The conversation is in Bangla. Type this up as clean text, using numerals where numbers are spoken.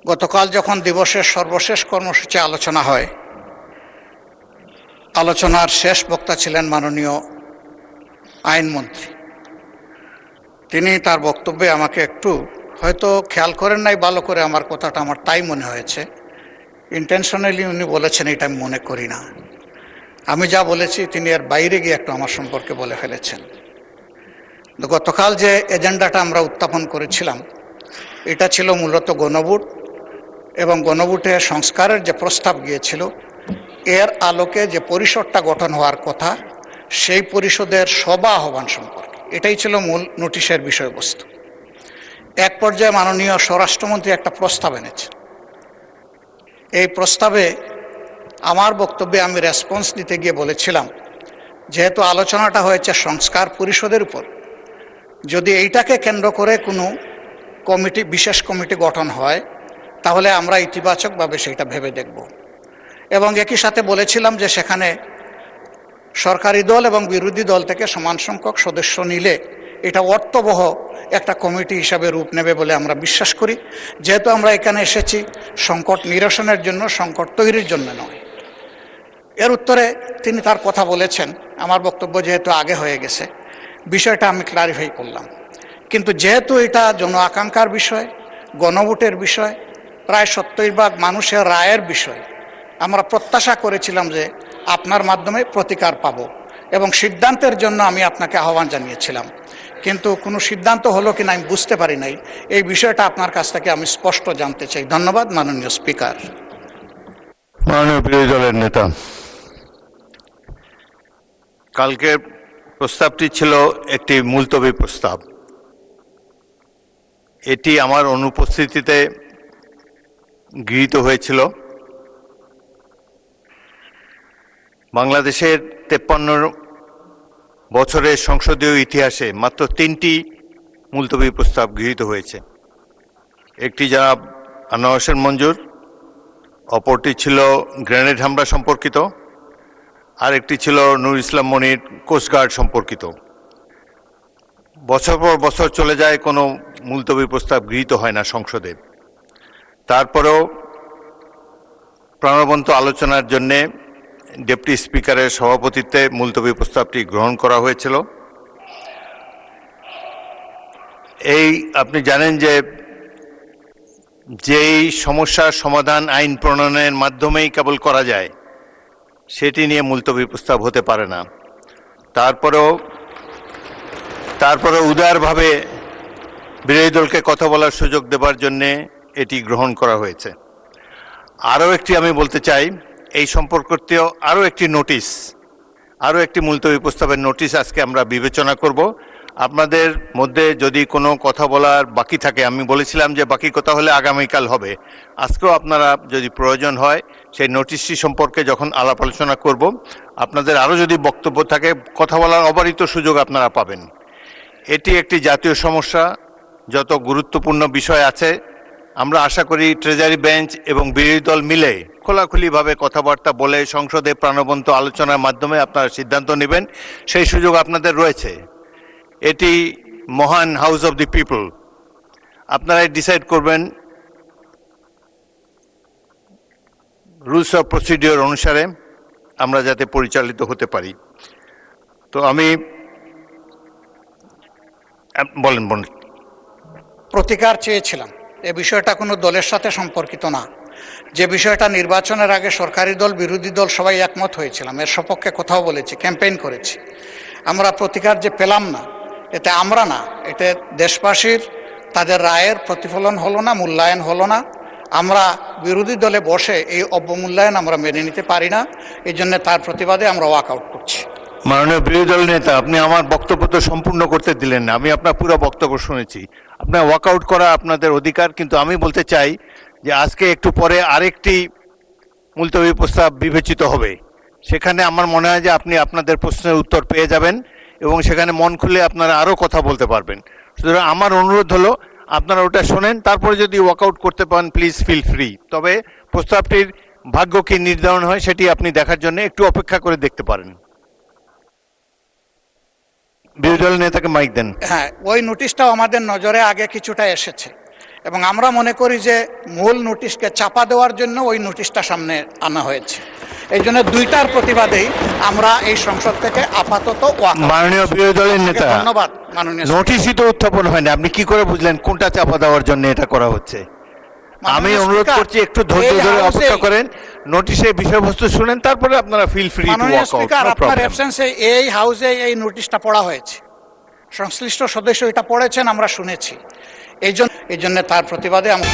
গতকাল যখন দিবসের সর্বশেষ কর্মসূচি আলোচনা হয়, আলোচনার শেষ বক্তা ছিলেন মাননীয় আইনমন্ত্রী। তিনি তার বক্তব্যে আমাকে একটু হয়তো খেয়াল করেন নাই ভালো করে, আমার কথাটা আমার তাই মনে হয়েছে, ইন্টেনশনালি উনি বলেছেন এটা আমি মনে করি না। আমি যা বলেছি তিনি এর বাইরে গিয়ে একটু আমার সম্পর্কে বলে ফেলেছেন। গতকাল যে এজেন্ডাটা আমরা উত্থাপন করেছিলাম এটা ছিল মূলত গণভোট এবং গণভোটে সংস্কারের যে প্রস্তাব গিয়েছিল এর আলোকে যে পরিষদটা গঠন হওয়ার কথা সেই পরিষদের সভা আহ্বান সম্পর্কে, এটাই ছিল মূল নোটিশের বিষয়বস্তু। এক পর্যায়ে মাননীয় স্বরাষ্ট্রমন্ত্রী একটা প্রস্তাব এনেছেন। এই প্রস্তাবে আমার বক্তব্যে আমি রেসপন্স দিতে গিয়ে বলেছিলাম, যেহেতু আলোচনাটা হয়েছে সংস্কার পরিষদের উপর, যদি এইটাকে কেন্দ্র করে কোনো কমিটি, বিশেষ কমিটি গঠন হয় তাহলে আমরা ইতিবাচকভাবে সেটা ভেবে দেখব। এবং একই সাথে বলেছিলাম যে সেখানে সরকারি দল এবং বিরোধী দল থেকে সমান সংখ্যক সদস্য নিলে এটা অর্থবহ একটা কমিটি হিসাবে রূপ নেবে বলে আমরা বিশ্বাস করি। যেহেতু আমরা এখানে এসেছি সংকট নিরসনের জন্য, সংকট তৈরির জন্য নয়। এর উত্তরে তিনি তার কথা বলেছেন। আমার বক্তব্য যেহেতু আগে হয়ে গেছে, বিষয়টা আমি ক্লারিফাই করলাম। কিন্তু যেহেতু এটা জন আকাঙ্ক্ষার বিষয়, গণভোটের বিষয়, প্রায় 70% মানুষের রায়ের বিষয়, আমরা প্রত্যাশা করেছিলাম যে আপনার মাধ্যমে প্রতিকার পাব এবং সিদ্ধান্তের জন্য আমি আপনাকে আহ্বান জানিয়েছিলাম। কিন্তু কোনো সিদ্ধান্ত হলো কিনা আমি বুঝতে পারি নাই। এই বিষয়টা আপনার কাছ থেকে আমি স্পষ্ট জানতে চাই। ধন্যবাদ মাননীয় স্পিকার। মাননীয় বিরোধী দলের নেতা, কালকের প্রস্তাবটি ছিল একটি মুলতবি প্রস্তাব। এটি আমার অনুপস্থিতিতে গৃহীত হয়েছিল। বাংলাদেশের 53 বছরের সংসদীয় ইতিহাসে মাত্র 3টি মুলতবি প্রস্তাব গৃহীত হয়েছে। একটি জনাব আনোয়ার হোসেন মঞ্জুর, অপরটি ছিল গ্রেনেড হামলা সম্পর্কিত, আর একটি ছিল নূর ইসলাম মনির কোস্টগার্ড সম্পর্কিত। বছর পর বছর চলে যায়, কোনো মুলতবি প্রস্তাব গৃহীত হয় না সংসদে। তারপরেও প্রাণবন্ত আলোচনার জন্যে ডেপুটি স্পিকারের সভাপতিত্বে মুলতবি প্রস্তাবটি গ্রহণ করা হয়েছিল। এই আপনি জানেন যে যেই সমস্যার সমাধান আইন প্রণয়নের মাধ্যমেই কেবল করা যায়, সেটি নিয়ে মুলতবি প্রস্তাব হতে পারে না। তারপরে উদারভাবে বিরোধী দলকে কথা বলার সুযোগ দেবার জন্যে এটি গ্রহণ করা হয়েছে। আরও একটি আমি বলতে চাই, এই সম্পর্কিত আরও একটি মুলতবি প্রস্তাবের নোটিশ আজকে আমরা বিবেচনা করব। আপনাদের মধ্যে যদি কোনো কথা বলার বাকি থাকে, আমি বলেছিলাম যে বাকি কথা হলে আগামীকাল হবে, আজকেও আপনারা যদি প্রয়োজন হয় সেই নোটিশটি সম্পর্কে যখন আলাপ আলোচনা করব, আপনাদের আরও যদি বক্তব্য থাকে কথা বলার অবারিত সুযোগ আপনারা পাবেন। এটি একটি জাতীয় সমস্যা, যত গুরুত্বপূর্ণ বিষয় আছে আমরা আশা করি ট্রেজারি বেঞ্চ এবং বিরোধী দল মিলে খোলাখুলিভাবে কথাবার্তা বলে সংসদে প্রাণবন্ত আলোচনার মাধ্যমে আপনারা সিদ্ধান্ত নেবেন, সেই সুযোগ আপনাদের রয়েছে। এটি মহান হাউস অব দি পিপল, আপনারাই ডিসাইড করবেন রুলস অফ প্রসিডিওর অনুসারে আমরা যাতে পরিচালিত হতে পারি। তো আমি বলেন। প্রতিকার চেয়েছিলাম। এ বিষয়টা কোনো দলের সাথে সম্পর্কিত না। যে বিষয়টা নির্বাচনের আগে সরকারি দল বিরোধী দল সবাই একমত হয়েছিলাম, এর সপক্ষে কথাও বলেছি, ক্যাম্পেইন করেছি। আমরা প্রতিকার যে পেলাম না, এতে আমরা না, এতে দেশবাসীর তাদের রায়ের প্রতিফলন হলো না, মূল্যায়ন হলো না। আমরা বিরোধী দলে বসে এই অবমূল্যায়ন আমরা মেনে নিতে পারি না। এই জন্য তার প্রতিবাদে আমরা ওয়াক আউট করছি। মাননীয় বিরোধী দল নেতা, আপনি আমার বক্তব্য তো সম্পূর্ণ করতে দিলেন না। আমি আপনার পুরো বক্তব্য শুনেছি। আপনার ওয়াকআউট করা আপনাদের অধিকার, কিন্তু আমি বলতে চাই যে আজকে একটু পরে আরেকটি মুলতবি প্রস্তাব বিবেচিত হবে। সেখানে আমার মনে হয় যে আপনি আপনাদের প্রশ্নের উত্তর পেয়ে যাবেন এবং সেখানে মন খুলে আপনারা আরও কথা বলতে পারবেন। সুতরাং আমার অনুরোধ হলো আপনারা ওটা শোনেন, তারপরে যদি ওয়াকআউট করতে পারেন প্লিজ ফিল ফ্রি। তবে প্রস্তাবটির ভাগ্য কি নির্ধারণ হয় সেটি আপনি দেখার জন্য একটু অপেক্ষা করে দেখতে পারেন। বিরোধী দলের নেতাকে মাইক দেন। হ্যাঁ, ওই নোটিশটাও আমাদের নজরে আগে কিছুটা এসেছে এবং আমরা মনে করি যে মূল নোটিশকে চাপা দেওয়ার জন্য ওই নোটিশটা সামনে আনা হয়েছে। এই জন্য দুইটার প্রতিবাদেই আমরা এই সংসদ থেকে আপাতত মাননীয় বিরোধী দলের নেতা, ধন্যবাদ মাননীয় নোটিশই তো উত্থাপন হয়নি, আপনি কি করে বুঝলেন কোনটা চাপা দেওয়ার জন্য এটা করা হচ্ছে? আমি অনুরোধ করছি একটু ধৈর্য ধরে অপেক্ষা করেন, নোটিশের বিষয়বস্তু শুনেন, তারপরে আপনারা ফিল ফ্রি টু মাননীয় ওয়াক আউট, স্পিকার, নো আপনার প্রবলেম। অ্যাবসেন্সে এই হাউসে এই নোটিশটা পড়া হয়েছে, সংশ্লিষ্ট সদস্য এটা পড়েছেন, আমরা শুনেছি। এই জন্য তার প্রতিবাদে আমরা